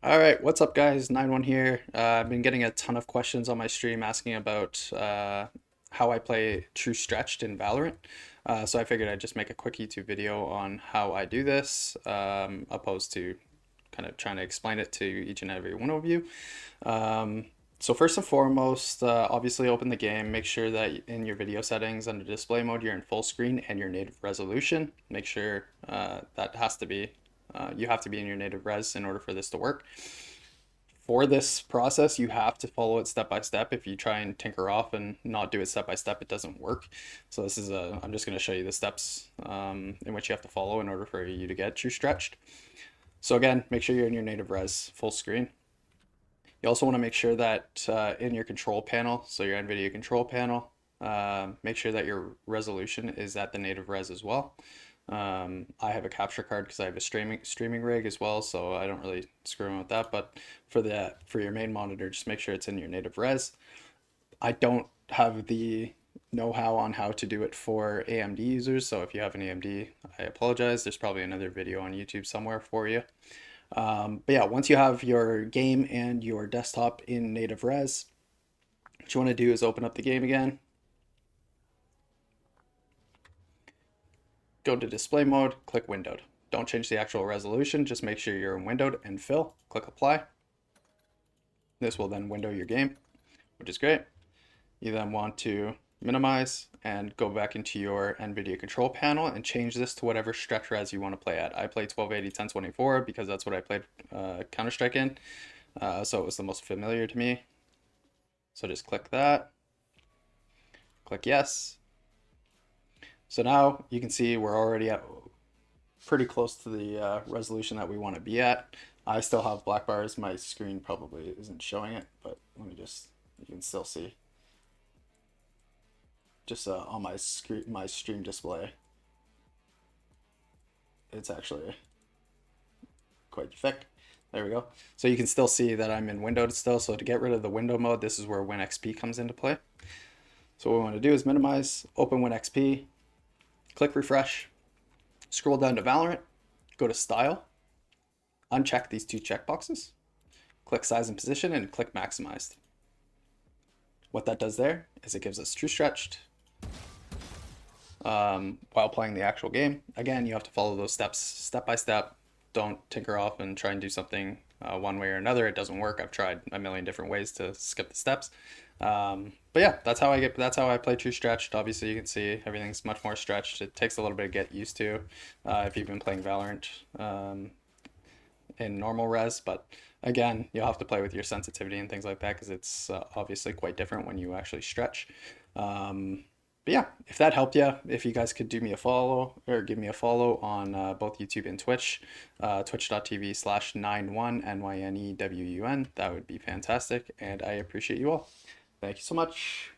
All right, what's up, guys? Nynewun here. I've been getting a ton of questions on my stream asking about how I play True Stretched in Valorant. So I figured I'd just make a quick YouTube video on how I do this, opposed to kind of trying to explain it to each and every one of you. Um, so first and foremost, obviously open the game. Make sure that in your video settings under display mode, you're in full screen and your native resolution. Make sure that has to be you have to be in your native res in order for this to work. For this process, you have to follow it step by step. If you try and tinker off and not do it step by step, it doesn't work. So I'm just going to show you the steps in which you have to follow in order for you to get true stretched. So again, make sure you're in your native res full screen. You also want to make sure that in your control panel, so your NVIDIA control panel, make sure that your resolution is at the native res as well. I have a capture card because I have a streaming rig as well, so I don't really screw around with that. But for your main monitor, just make sure it's in your native res. I don't have the know-how on how to do it for AMD users, so if you have an AMD, I apologize. There's probably another video on YouTube somewhere for you. But yeah, once you have your game and your desktop in native res, what you want to do is open up the game again, go to display mode, click windowed. Don't change the actual resolution, just make sure you're in windowed and fill, click apply. This will then window your game, which is great. You then want to minimize and go back into your NVIDIA control panel and change this to whatever stretch res you want to play at. I play 1280 1024 because that's what I played Counter-Strike in, so it was the most familiar to me. So just click that, click yes. So now you can see we're already at pretty close to the resolution that we want to be at. I still have black bars. My screen probably isn't showing it, but let me just, you can still see just on my screen, my stream display. It's actually quite thick. There we go. So you can still see that I'm in windowed still. So to get rid of the window mode, this is where WinXP comes into play. So what we want to do is minimize, open WinXP, click refresh, scroll down to Valorant, go to style, uncheck these two checkboxes, click size and position, and click maximized. What that does there is it gives us true stretched while playing the actual game. Again, you have to follow those steps step by step. Don't tinker off and try and do something one way or another. It doesn't work. I've tried a million different ways to skip the steps. But yeah, that's how I play true stretched. Obviously, you can see everything's much more stretched. It takes a little bit to get used to if you've been playing Valorant in normal res, but again, you'll have to play with your sensitivity and things like that because it's obviously quite different when you actually stretch. But yeah, if that helped you, if you guys could do me a follow or give me a follow on both YouTube and Twitch, twitch.tv/Nynewun, Nynewun, that would be fantastic. And I appreciate you all. Thank you so much.